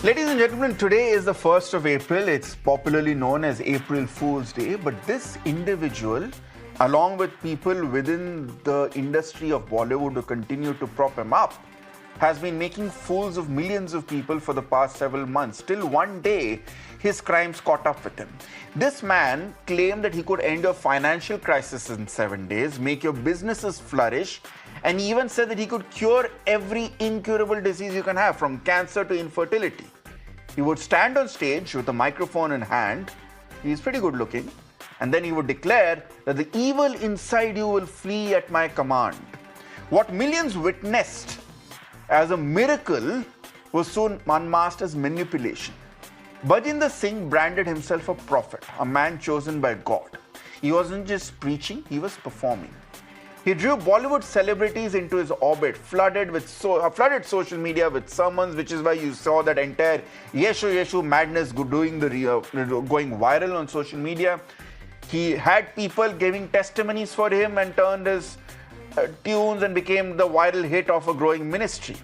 Ladies and gentlemen, today is the 1st of April. It's popularly known as April Fool's Day. But this individual, along with people within the industry of Bollywood who continue to prop him up, has been making fools of millions of people for the past several months. Till one day, his crimes caught up with him. This man claimed that he could end your financial crisis in 7 days, make your businesses flourish, and he even said that he could cure every incurable disease you can have, from cancer to infertility. He would stand on stage with a microphone in hand. He's pretty good looking. And then he would declare that the evil inside you will flee at my command. What millions witnessed as a miracle was soon unmasked as manipulation. Bhajinder Singh branded himself a prophet, a man chosen by God. He wasn't just preaching, he was performing. He drew Bollywood celebrities into his orbit, flooded social media with sermons, which is why you saw that entire Yeshu Yeshu madness going viral on social media. He had people giving testimonies for him and turned his tunes and became the viral hit of a growing ministry.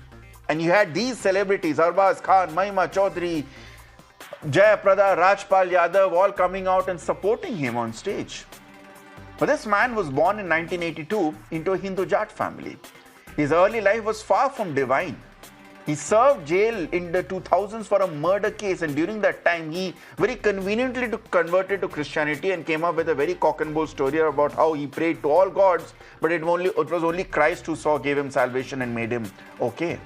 And you had these celebrities, Arbaz Khan, Mahima Chaudhary, Jaya Prada, Rajpal Yadav, all coming out and supporting him on stage. But this man was born in 1982 into a Hindu Jat family. His early life was far from divine. He served jail in the 2000s for a murder case, and during that time he very conveniently converted to Christianity and came up with a very cock and bull story about how he prayed to all gods, but it was only Christ who gave him salvation and made him okay.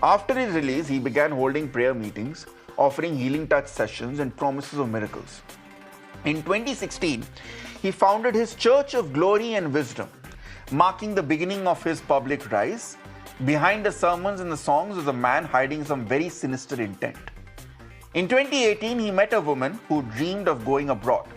After his release, he began holding prayer meetings, offering healing touch sessions and promises of miracles. In 2016, he founded his Church of Glory and Wisdom, marking the beginning of his public rise. Behind the sermons and the songs was a man hiding some very sinister intent. In 2018, he met a woman who dreamed of going abroad.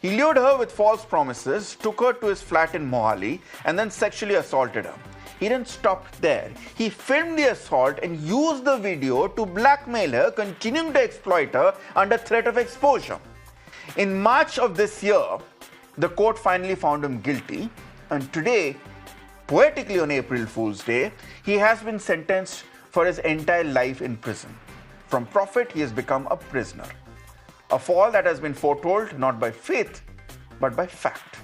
He lured her with false promises, took her to his flat in Mohali, and then sexually assaulted her. He didn't stop there. He filmed the assault and used the video to blackmail her, continuing to exploit her under threat of exposure. In March of this year, the court finally found him guilty, and today, poetically on April Fool's Day, he has been sentenced for his entire life in prison. From prophet, he has become a prisoner. A fall that has been foretold not by faith, but by fact.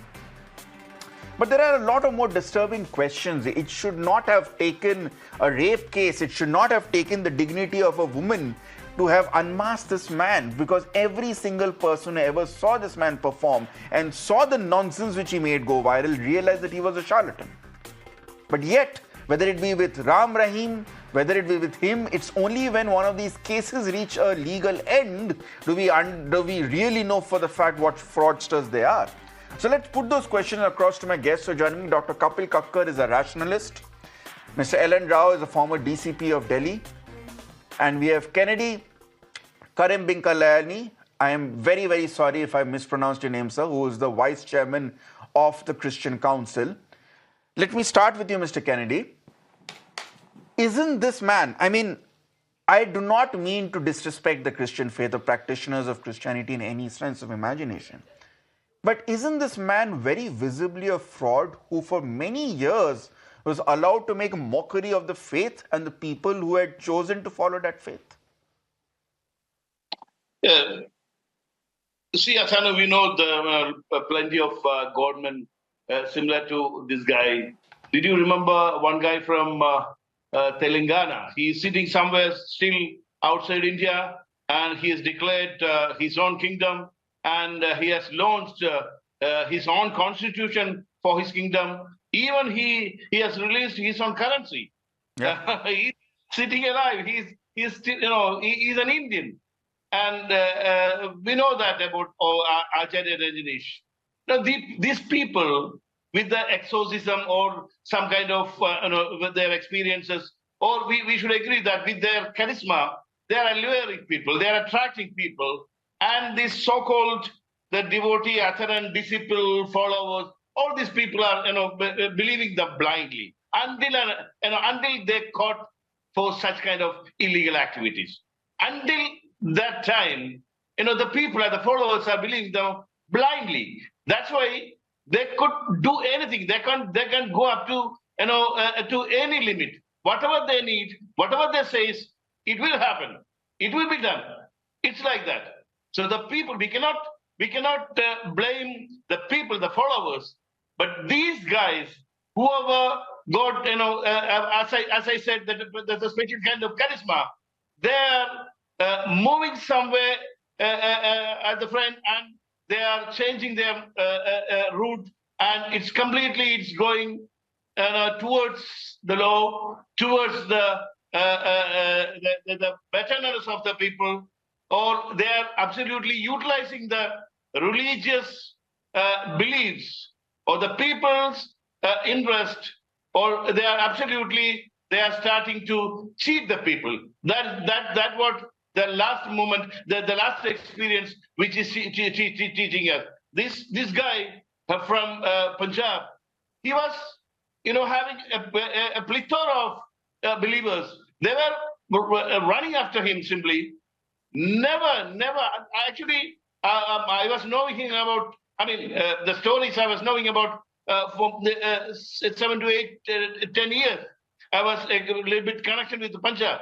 But there are a lot of more disturbing questions. It should not have taken a rape case. It should not have taken the dignity of a woman to have unmasked this man, because every single person who ever saw this man perform and saw the nonsense which he made go viral realized that he was a charlatan. But yet, whether it be with Ram Rahim, whether it be with him, it's only when one of these cases reach a legal end do we really know for the fact what fraudsters they are. So let's put those questions across to my guests. So joining me, Dr. Kapil Kakar is a rationalist. Mr. L.N. Rao is a former DCP of Delhi. And we have Kennedy Karimbinkalaini. I am very, very sorry if I mispronounced your name, sir, who is the Vice Chairman of the Christian Council. Let me start with you, Mr. Kennedy. Isn't this man, I do not mean to disrespect the Christian faith or practitioners of Christianity in any sense of imagination. But isn't this man very visibly a fraud who for many years was allowed to make a mockery of the faith and the people who had chosen to follow that faith? Yeah. See, Asana, we know plenty of godmen similar to this guy. Did you remember one guy from Telangana? He is sitting somewhere still outside India, and he has declared his own kingdom, and he has launched his own constitution for his kingdom. Even he has released his own currency. Yeah. He's sitting alive. He's still, he's an Indian, and we know that about Acharya Rajneesh. Now, these people with the exorcism or some kind of with their experiences, or we should agree that with their charisma, they are alluring people, they are attracting people, and this so-called the devotee, adherent, disciple, followers. All these people are, believing them blindly until they caught for such kind of illegal activities. Until that time, the people and the followers are believing them blindly. That's why they could do anything. They can go up to to any limit. Whatever they need, whatever they say, it will happen. It will be done. It's like that. So the people, we cannot blame the people, the followers, but these guys, whoever got, as I said, that there's a special kind of charisma. They're moving somewhere at the front, and they are changing their route, and it's going towards the law, towards the betterness of the people, or they are absolutely utilizing the religious beliefs or the people's interest, or they are starting to cheat the people. That what the last moment, the last experience, which is teaching us. This guy from Punjab, he was, having a plethora of believers. They were running after him simply. Never. Actually, I was knowing about. The stories I was knowing about for 7 to 8, 10 years. I was a little bit connected with Punjab.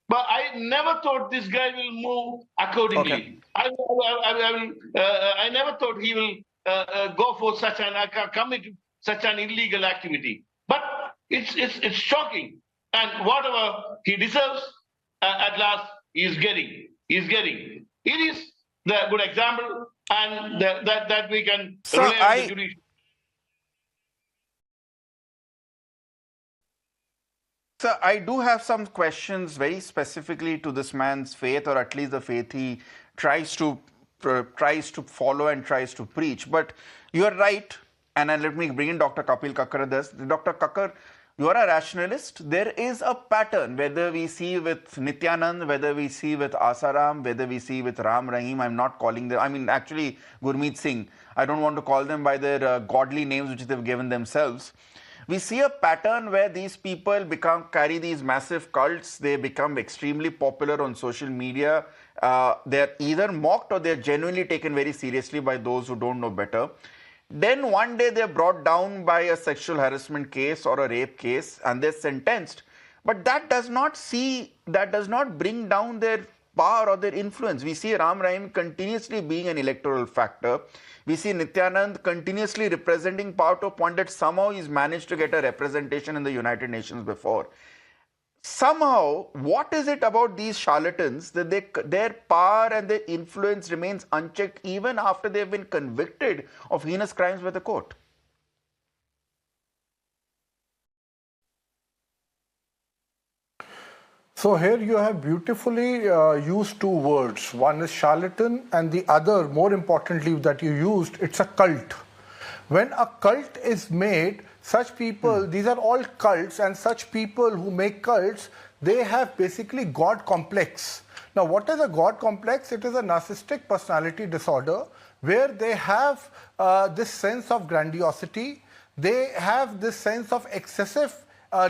But I never thought this guy will move accordingly. Okay. I never thought he will go for commit such an illegal activity. But it's shocking. And whatever he deserves, at last he is getting. It is the good example, and that we can rely on the judiciary. Sir, I do have some questions very specifically to this man's faith, or at least the faith he tries to follow and tries to preach. But you are right, and let me bring in Dr. Kapil Kakar. Dr. Kakar, you are a rationalist. There is a pattern, whether we see with Nityanand, whether we see with Asaram, whether we see with Ram Rahim. I'm not calling them, actually Gurmeet Singh. I don't want to call them by their godly names which they've given themselves. We see a pattern where these people carry these massive cults. They become extremely popular on social media. They're either mocked or they're genuinely taken very seriously by those who don't know better. Then one day they're brought down by a sexual harassment case or a rape case, and they're sentenced. But that does not bring down their power or their influence. We see Ram Rahim continuously being an electoral factor. We see Nityanand continuously representing power to a point that somehow he's managed to get a representation in the United Nations before. Somehow, what is it about these charlatans that their power and their influence remains unchecked even after they've been convicted of heinous crimes by the court? So here you have beautifully used two words. One is charlatan, and the other, more importantly, that you used, it's a cult. When a cult is made, such people, these are all cults, and such people who make cults, they have basically God complex. Now, what is a God complex? It is a narcissistic personality disorder where they have this sense of grandiosity, they have this sense of excessive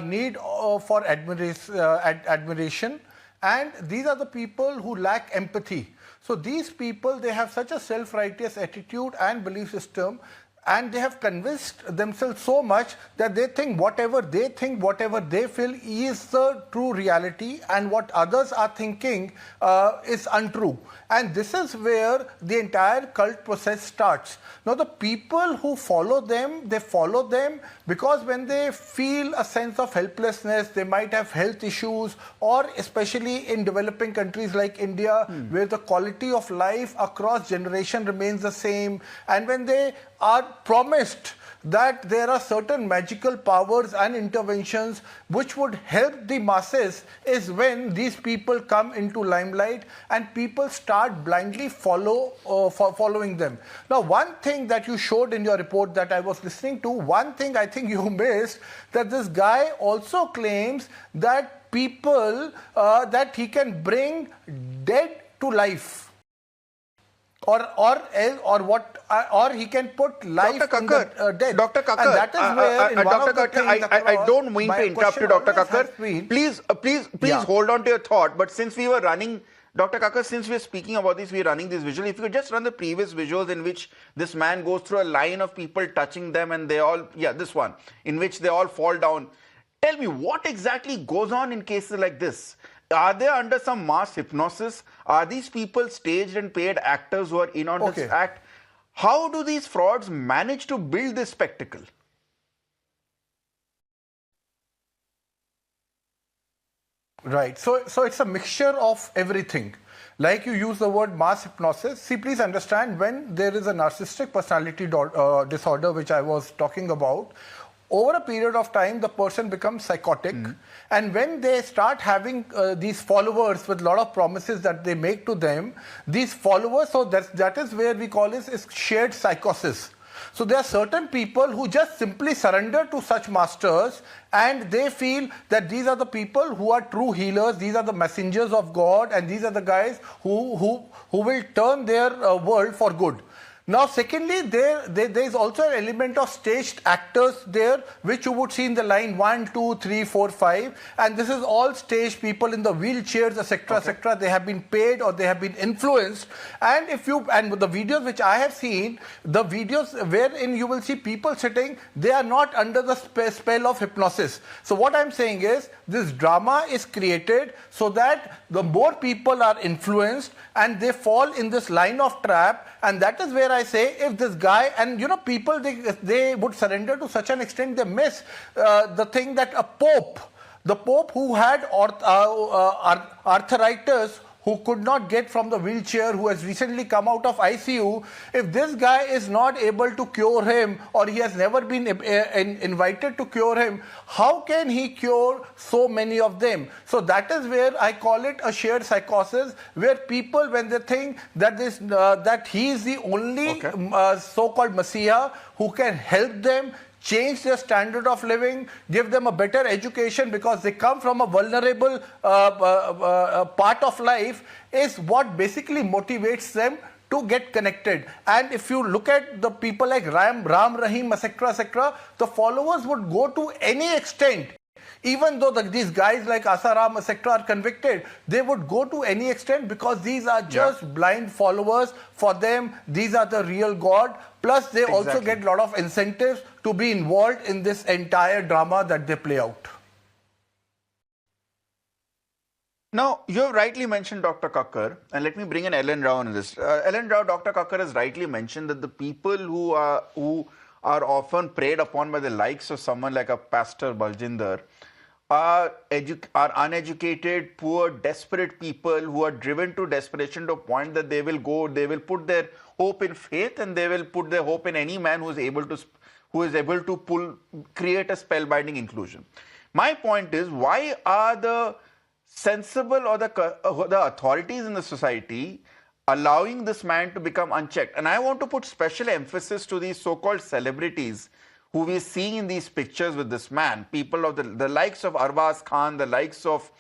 need for admiration, and these are the people who lack empathy. So these people, they have such a self-righteous attitude and belief system, and they have convinced themselves so much that they think, whatever they feel is the true reality, and what others are thinking is untrue. And this is where the entire cult process starts. Now, the people who follow them, they follow them because when they feel a sense of helplessness, they might have health issues, or especially in developing countries like India, where the quality of life across generation remains the same, and when they are promised that there are certain magical powers and interventions which would help the masses, is when these people come into limelight and people start blindly following them. Now, one thing that you showed in your report that I was listening to, one thing I think you missed, that this guy also claims that people, that he can bring dead to life. Or he can put life Dr. Kakar, in the dead. Dr. Kakar, and that is where Dr. Kakar, I don't mean to interrupt you, Dr. Kakar. Please hold on to your thought. But since we were running, Dr. Kakar, since we're speaking about this, we're running this visual. If you could just run the previous visuals in which this man goes through a line of people touching them, and they all, this one, in which they all fall down. Tell me, what exactly goes on in cases like this? are they under some mass hypnosis? Are these people staged and paid actors who are in on this act? How do these frauds manage to build this spectacle? Right. So it's a mixture of everything. Like you use the word mass hypnosis. See, please understand, when there is a narcissistic personality disorder, which I was talking about, over a period of time, the person becomes psychotic. And when they start having these followers with a lot of promises that they make to them, these followers, so that is where we call this is shared psychosis. So there are certain people who just simply surrender to such masters, and they feel that these are the people who are true healers, these are the messengers of God, and these are the guys who will turn their world for good. Now, secondly, there is also an element of staged actors there, which you would see in the line 1, 2, 3, 4, 5. And this is all staged people in the wheelchairs, etc., etc. They have been paid or they have been influenced. And the videos which I have seen, the videos wherein you will see people sitting, they are not under the spell of hypnosis. So what I'm saying is, this drama is created so that the more people are influenced and they fall in this line of trap. And that is where I say, if this guy, and people, they would surrender to such an extent, they miss the thing that the Pope who had arthritis, who could not get from the wheelchair, who has recently come out of ICU, if this guy is not able to cure him, or he has never been invited to cure him, how can he cure so many of them? So that is where I call it a shared psychosis, where people, when they think that that he is the only so-called messiah who can help them change their standard of living, give them a better education because they come from a vulnerable part of life, is what basically motivates them to get connected. And if you look at the people like Ram Rahim, etc., etc., the followers would go to any extent. Even though these guys like Asaram, etc., are convicted, they would go to any extent because these are just blind followers. For them, these are the real God. Plus, they also get a lot of incentives to be involved in this entire drama that they play out. Now, you have rightly mentioned Dr. Kakar, and let me bring in Ellen Rao in this. Ellen Rao, Dr. Kakar has rightly mentioned that the people who are often preyed upon by the likes of someone like a Pastor Baljinder are uneducated, poor, desperate people who are driven to desperation to a point that they will put their hope in faith, and they will put their hope in any man who is able to create a spellbinding inclusion. My point is, why are the sensible or the authorities in the society allowing this man to become unchecked? And I want to put special emphasis to these so-called celebrities who we are seeing in these pictures with this man, people of the likes of Arbaaz Khan, the likes of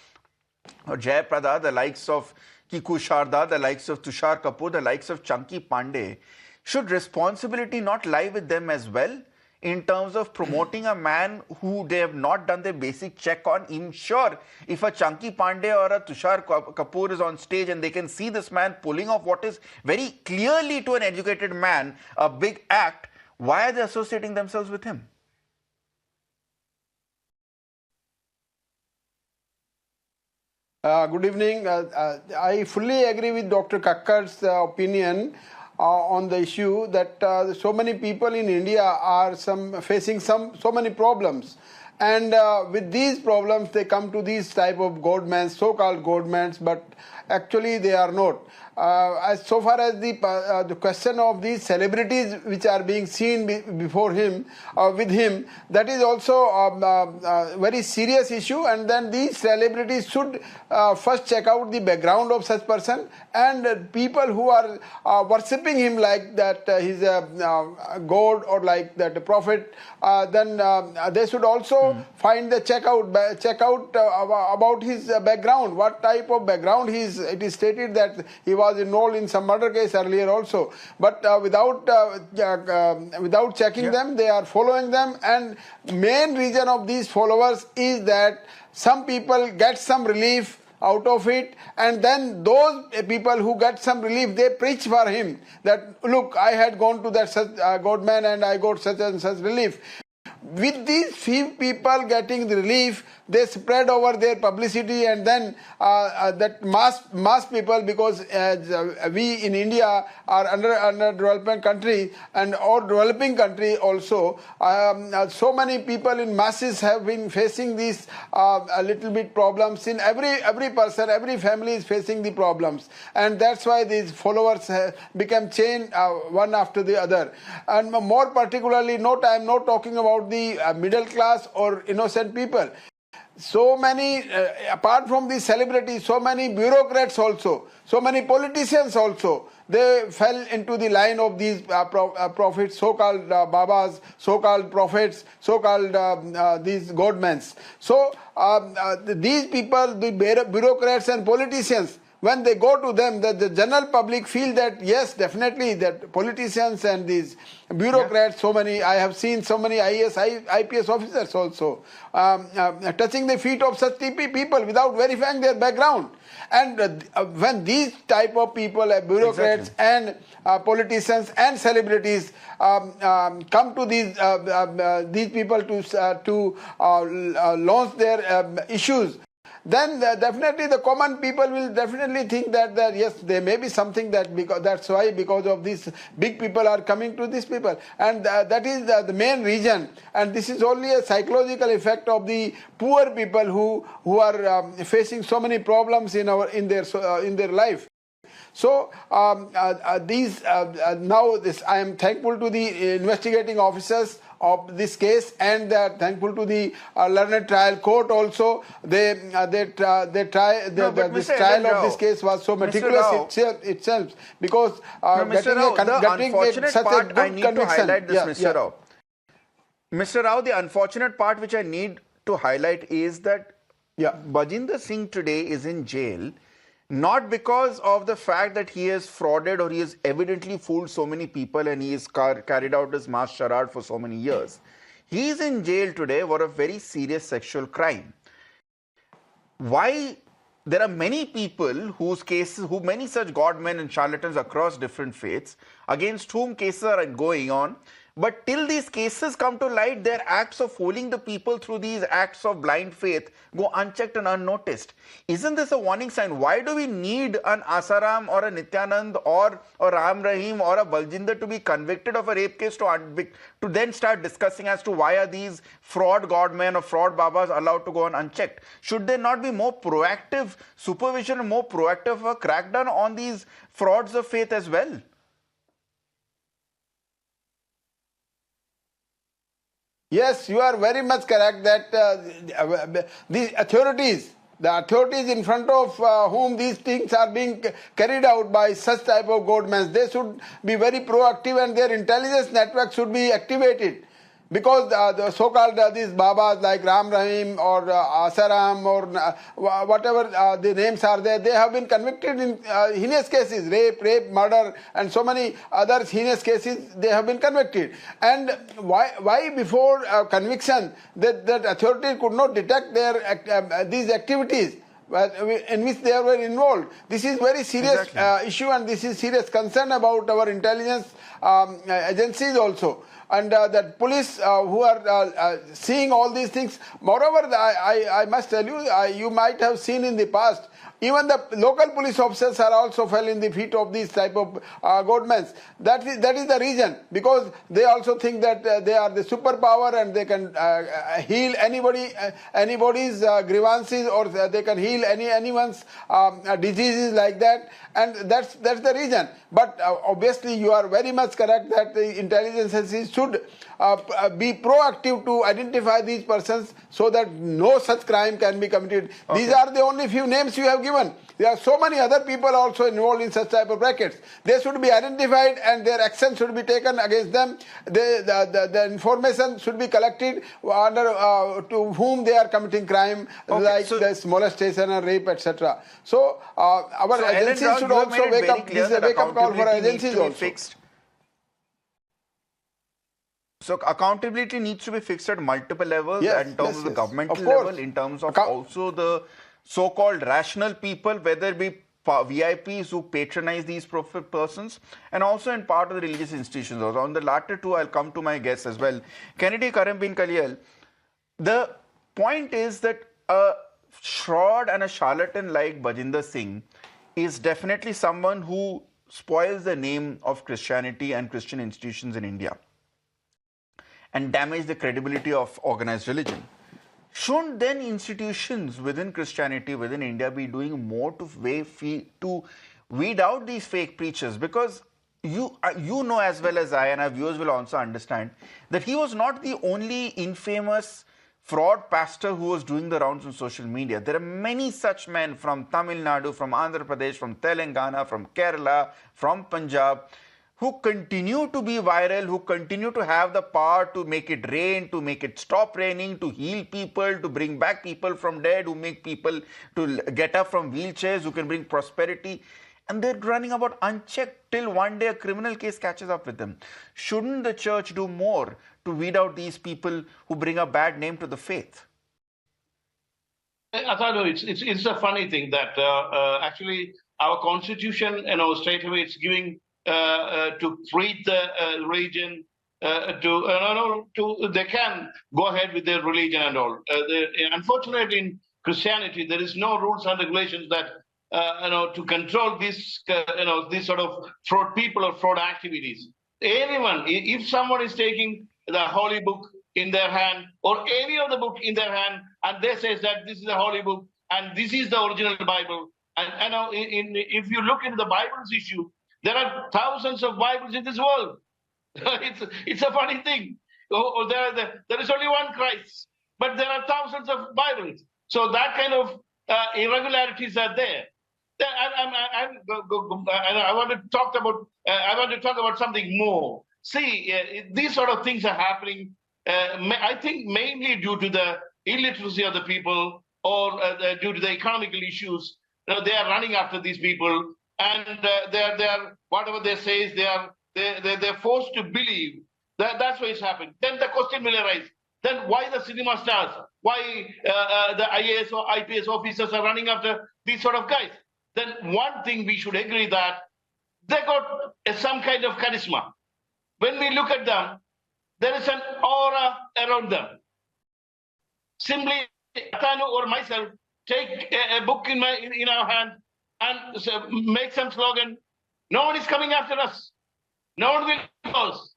Jay Prada, the likes of Kiku Sharda, the likes of Tushar Kapoor, the likes of Chunky Pandey. Should responsibility not lie with them as well in terms of promoting a man who they have not done their basic check on? Sure, if a Chunky Pandey or a Tushar Kapoor is on stage and they can see this man pulling off what is very clearly to an educated man a big act, why are they associating themselves with him? Good evening. I fully agree with Dr. Kakkar's opinion on the issue that so many people in India are facing so many problems. And with these problems, they come to these type of godmen, so-called godmen, but actually they are not. As so far as the question of these celebrities which are being seen before him, with him, that is also a very serious issue. And then these celebrities should first check out the background of such person, and people who are worshipping him like that he's a god or like that a prophet, then they should also find the check out about his background, what type of background he is. It is stated that he was enrolled in some murder case earlier also, but without checking them, they are following them. And main reason of these followers is that some people get some relief out of it, and then those people who get some relief, they preach for him that, look, I had gone to that such godman and I got such and such relief. with these few people getting the relief, they spread over their publicity, and then that mass people, because we in India are under development country and or developing country also, so many people in masses have been facing these a little bit problems. In every person, every family is facing the problems, and that's why these followers become chain one after the other. And more particularly, I'm not talking about the middle class or innocent people. So many, apart from these celebrities, so many bureaucrats also, so many politicians also, they fell into the line of these prophets, so-called Babas, so-called prophets, so-called these godmans. So these people, the bureaucrats and politicians, when they go to them, the general public feel that yes, definitely, that politicians and these bureaucrats, so many, I have seen so many IAS, IPS officers also touching the feet of such people without verifying their background. And when these type of people, bureaucrats and politicians and celebrities come to these people to launch their issues, then definitely the common people will definitely think that yes, there may be something that's why, because of these big people are coming to these people, and that is the main reason. And this is only a psychological effect of the poor people who are facing so many problems in their life. So now I am thankful to the investigating officers of this case, and this trial court also. This trial of this case was so meticulous itself, because Mr. Rao, the unfortunate part I need to highlight this, Mr. Rao. Mr. Rao, the unfortunate part which I need to highlight is that Bajinder Singh today is in jail, not because of the fact that he has frauded or he has evidently fooled so many people and he has carried out his mass charade for so many years. He is in jail today for a very serious sexual crime. Why? There are many people many such godmen and charlatans across different faiths, against whom cases are going on. But till these cases come to light, their acts of fooling the people through these acts of blind faith go unchecked and unnoticed. Isn't this a warning sign? Why do we need an Asaram or a Nityanand or a Ram Rahim or a Baljinder to be convicted of a rape case to then start discussing as to why are these fraud godmen or fraud babas allowed to go on unchecked? Should there not be more proactive supervision and more proactive crackdown on these frauds of faith as well? Yes, you are very much correct that the authorities in front of whom these things are being carried out by such type of governments, they should be very proactive, and their intelligence network should be activated. Because the so-called these Babas like Ram Rahim or Asaram or whatever the names are there, they have been convicted in heinous cases, rape, murder, and so many other heinous cases they have been convicted. And why before conviction that authority could not detect these activities in which they were involved? This is very serious issue, and this is serious concern about our intelligence agencies also. And that police who are seeing all these things. Moreover, I must tell you, you might have seen in the past, even the local police officers are also fell in the feet of these type of governments. That is the reason, because they also think that they are the superpower and they can heal anybody's grievances, or they can heal anyone's diseases like that, and that's the reason. But obviously, you are very much correct that the intelligence agencies should be proactive to identify these persons so that no such crime can be committed. Okay. These are the only few names you have given. There are so many other people also involved in such type of rackets. They should be identified and their action should be taken against them. The information should be collected under to whom they are committing crime, like this molestation and rape, etc. So our agencies should also wake up. This is a wake-up call for our agencies also. Fixed. So accountability needs to be fixed at multiple levels, in terms of the governmental level, in terms of also the so-called rational people, whether it be VIPs who patronize these persons, and also in part of the religious institutions. Also, on the latter two, I'll come to my guests as well. Kennedy Karimbin Kaliel, the point is that a fraud and a charlatan like Bajinder Singh is definitely someone who spoils the name of Christianity and Christian institutions in India and damage the credibility of organized religion. Shouldn't then institutions within Christianity, within India, be doing more to weed out these fake preachers? Because you know as well as I, and our viewers will also understand, that he was not the only infamous fraud pastor who was doing the rounds on social media. There are many such men from Tamil Nadu, from Andhra Pradesh, from Telangana, from Kerala, from Punjab, who continue to be viral, who continue to have the power to make it rain, to make it stop raining, to heal people, to bring back people from dead, who make people to get up from wheelchairs, who can bring prosperity. And they're running about unchecked till one day a criminal case catches up with them. Shouldn't the church do more to weed out these people who bring a bad name to the faith? Atanu, it's a funny thing that actually our constitution, straight away it's giving to treat the religion they can go ahead with their religion and all. Unfortunately, in Christianity, there is no rules and regulations that to control this this sort of fraud people or fraud activities. Anyone, if someone is taking the holy book in their hand or any of the book in their hand, and they say that this is the holy book and this is the original Bible, and if you look into the Bible's issue, there are thousands of Bibles in this world. It's a funny thing. Or there is only one Christ, but there are thousands of Bibles. So that kind of irregularities are there. I want to talk about something more. See, these sort of things are happening. I think mainly due to the illiteracy of the people, or due to the economical issues. They are running after these people, and they're whatever they say is they're forced to believe that's why it's happening. Then the question will arise: then why the cinema stars? Why the IAS or IPS officers are running after these sort of guys? Then one thing we should agree that they got some kind of charisma. When we look at them, there is an aura around them. Simply, Atanu or myself take a book in our hand and make some slogan. No one is coming after us. No one will cause.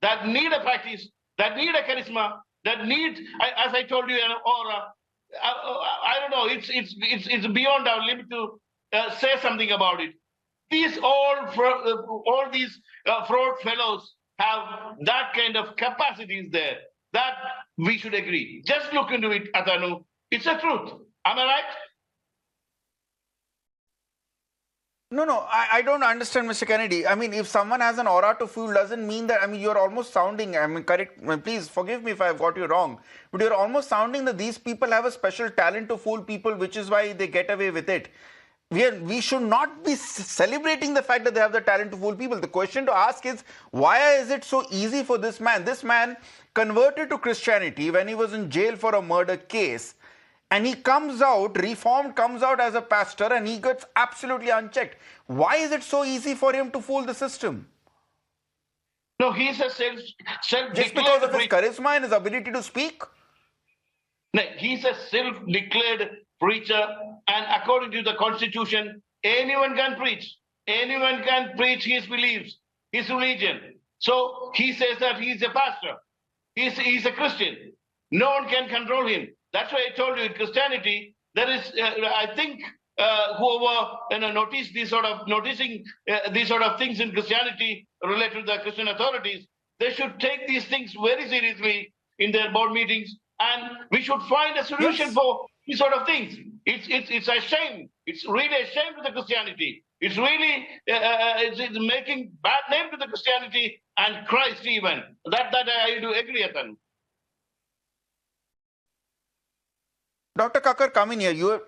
That need a practice, that need a charisma, that need, as I told you, an aura. I don't know. It's beyond our limit to say something about it. All these fraud fellows have that kind of capacities there. That we should agree. Just look into it, Atanu. It's a truth. Am I right? No, I don't understand, Mr. Kennedy. I mean, if someone has an aura to fool, doesn't mean that, you're almost sounding, correct, please forgive me if I've got you wrong, but you're almost sounding that these people have a special talent to fool people, which is why they get away with it. We should not be celebrating the fact that they have the talent to fool people. The question to ask is, why is it so easy for this man? This man converted to Christianity when he was in jail for a murder case. And he comes out, reformed, comes out as a pastor, and he gets absolutely unchecked. Why is it so easy for him to fool the system? No, he's a self-declared just because of his charisma and his ability to speak? No, he's a self-declared preacher, and according to the constitution, anyone can preach. Anyone can preach his beliefs, his religion. So he says that he's a pastor. He's a Christian. No one can control him. That's why I told you in Christianity, there is, I think, whoever noticing these sort of things in Christianity related to the Christian authorities, they should take these things very seriously in their board meetings, and we should find a solution for these sort of things. It's a shame. It's really a shame to the Christianity. It's really it's making bad name to the Christianity and Christ even. That I do agree with them. Dr. Kakar, come in here. You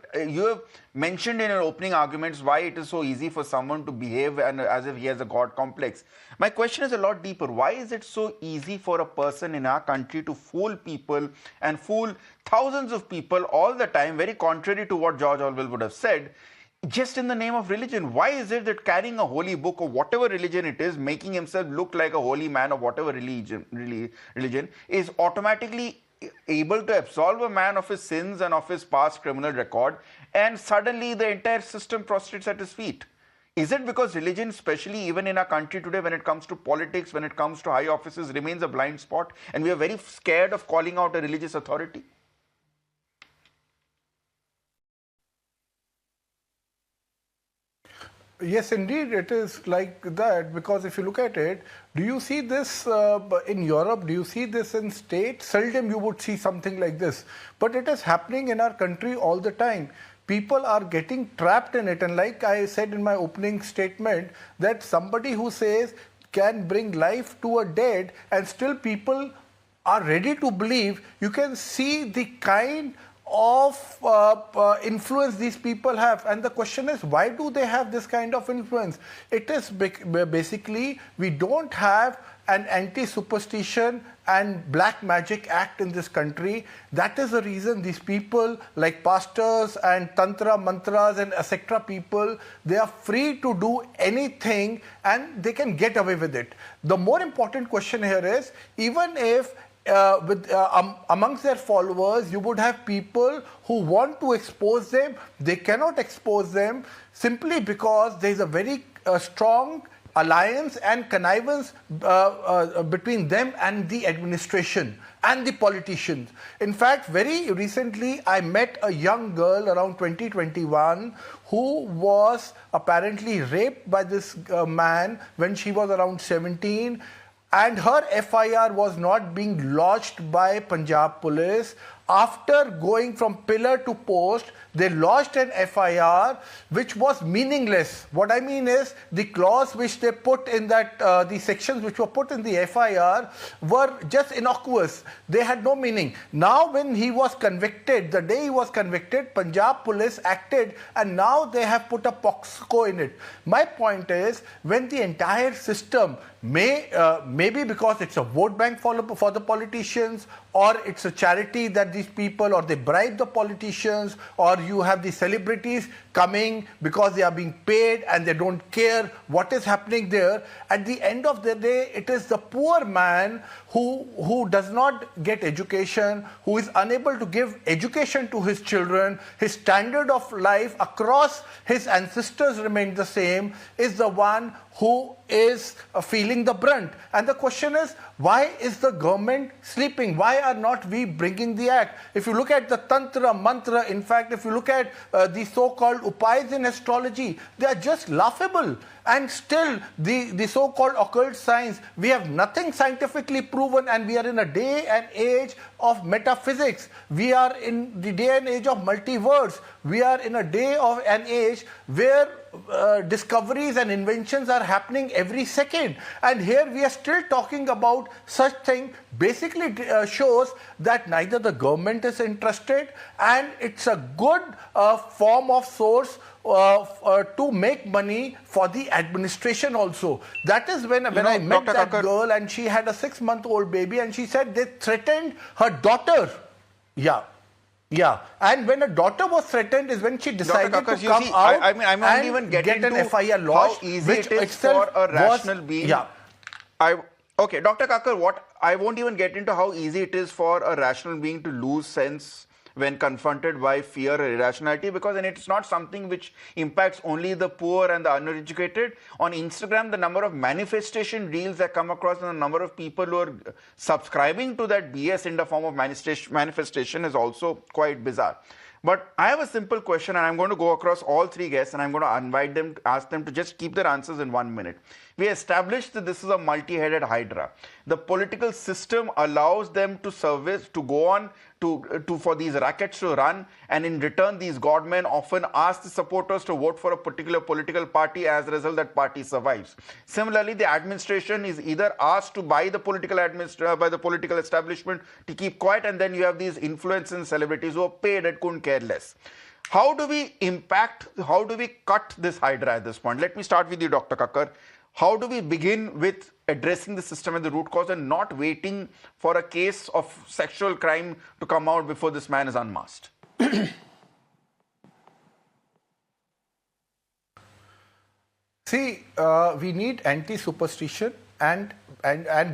have mentioned in your opening arguments why it is so easy for someone to behave as if he has a God complex. My question is a lot deeper. Why is it so easy for a person in our country to fool people and fool thousands of people all the time, very contrary to what George Orwell would have said? just in the name of religion. Why is it that carrying a holy book or whatever religion it is, making himself look like a holy man of whatever religion is automatically able to absolve a man of his sins and of his past criminal record, and suddenly the entire system prostrates at his feet? Is it because religion, especially even in our country today, when it comes to politics, when it comes to high offices, remains a blind spot, and we are very scared of calling out a religious authority? Yes, indeed, it is like that, because if you look at it, do you see this in Europe? Do you see this in States? Seldom you would see something like this. But it is happening in our country all the time. People are getting trapped in it. And like I said in my opening statement, that somebody who says can bring life to a dead, and still people are ready to believe, you can see the kind of influence these people have. And the question is, why do they have this kind of influence? It is basically, we don't have an anti-superstition and black magic act in this country. That is the reason these people, like pastors and tantra, mantras and etc. people, they are free to do anything and they can get away with it. The more important question here is, even if amongst their followers, you would have people who want to expose them. They cannot expose them simply because there is a very strong alliance and connivance between them and the administration and the politicians. In fact, very recently, I met a young girl around 2021 who was apparently raped by this man when she was around 17. And her FIR was not being lodged by Punjab police. After going from pillar to post, they lodged an FIR which was meaningless. What I mean is, the clause which they put in that, the sections which were put in the FIR were just innocuous. They had no meaning. Now when he was convicted, the day he was convicted, Punjab police acted and now they have put a POXCO in it. My point is, when the entire system maybe because it's a vote bank for the politicians, or it's a charity that these people, or they bribe the politicians, or you have the celebrities coming because they are being paid and they don't care what is happening there. At the end of the day, it is the poor man who does not get education, who is unable to give education to his children, his standard of life across his ancestors remained the same, is the one who is feeling the brunt. And the question is, why is the government sleeping? Why are not we bringing the act? If you look at the tantra, mantra, in fact, if you look at the so-called upayas in astrology, they are just laughable. And still, the so-called occult science, we have nothing scientifically proven, and we are in a day and age of metaphysics. We are in the day and age of multiverse. We are in a day of an age where discoveries and inventions are happening every second. And here we are still talking about such thing. Basically shows that neither the government is interested, and it's a good form of source to make money for the administration also. That is when I met Dr. that Kakar, girl, and she had a 6-month-old baby, and she said they threatened her daughter. Yeah, and when a daughter was threatened is when she decided Kakar, to come out I'm not even getting an to FIR lodged, how easy which it is itself for a rational being. Yeah. Okay, Dr. Kakar, I won't even get into how easy it is for a rational being to lose sense when confronted by fear or irrationality, because then it's not something which impacts only the poor and the uneducated. On Instagram, the number of manifestation reels that come across and the number of people who are subscribing to that BS in the form of manifestation is also quite bizarre. But I have a simple question, and I'm going to go across all three guests, and I'm going to invite them, ask them to just keep their answers in 1 minute. We established that this is a multi-headed hydra. The political system allows them to go on for these rackets to run, and in return, these godmen often ask the supporters to vote for a particular political party. As a result, that party survives. Similarly, the administration is either asked to buy the political establishment to keep quiet, and then you have these influencers and celebrities who are paid and couldn't care less. How do we cut this hydra at this point? Let me start with you, Dr. Kakar. How do we begin with addressing the system at the root cause and not waiting for a case of sexual crime to come out before this man is unmasked? See, we need anti-superstition and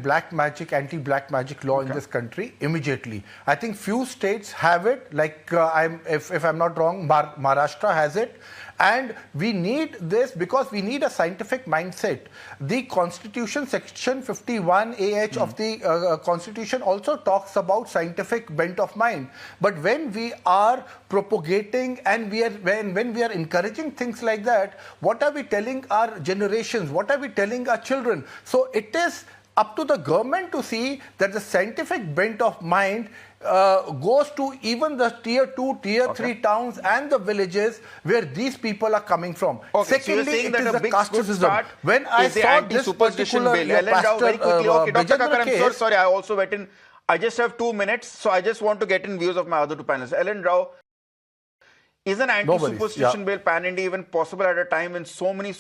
black magic, anti-black magic law in this country immediately. I think few states have it, like if I'm not wrong, Maharashtra has it. And we need this because we need a scientific mindset. The Constitution, Section 51AH of the Constitution also talks about scientific bent of mind. But when we are propagating and when we are encouraging things like that, what are we telling our generations? What are we telling our children? So it is up to the government to see that the scientific bent of mind goes to even the tier 2, tier 3 towns and the villages where these people are coming from. Okay, Secondly, so you're saying it that is a the big good casteism. start When I is the saw this anti-superstition particular bill. Ellen Rao, very quickly. Okay, Dr. Bajendra Kakar, I'm so case, sorry. I also went in. I just have 2 minutes, so I just want to get in views of my other two panelists. Ellen Rao, is an anti-superstition bill pan-India even possible at a time when so many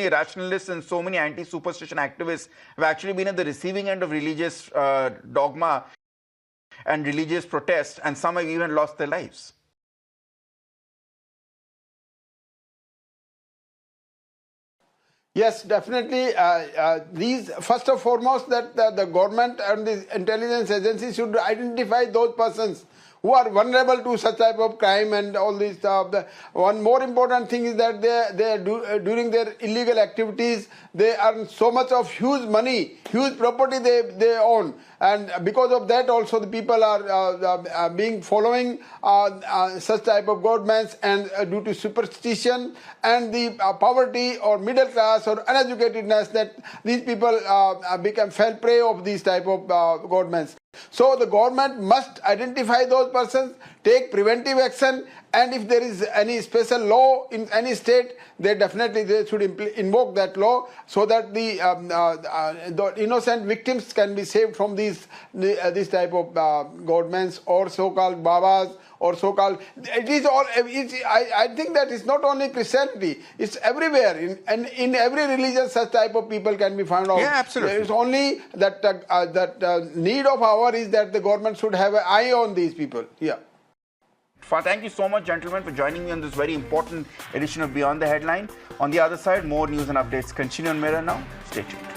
rationalists and so many anti-superstition activists have actually been at the receiving end of religious dogma and religious protest, and some have even lost their lives? Yes, definitely. These first and foremost, that the government and the intelligence agencies should identify those persons who are vulnerable to such type of crime and all this stuff. One more important thing is that during their illegal activities, they earn so much of huge money, huge property they own. And because of that also the people are being following such type of governments, and due to superstition and the poverty or middle class or uneducatedness, that these people become fell prey of these type of governments. So the government must identify those persons, take preventive action, and if there is any special law in any state, they should invoke that law so that the innocent victims can be saved from this type of governments or so-called babas or so-called. It is all. I think that it's not only Christianity; it's everywhere. In every religion, such type of people can be found out. Yeah, absolutely. There is only that need of ours is that the government should have an eye on these people. Yeah. Thank you so much, gentlemen, for joining me on this very important edition of Beyond the Headline. On the other side, more news and updates continue on Mirror Now. Stay tuned.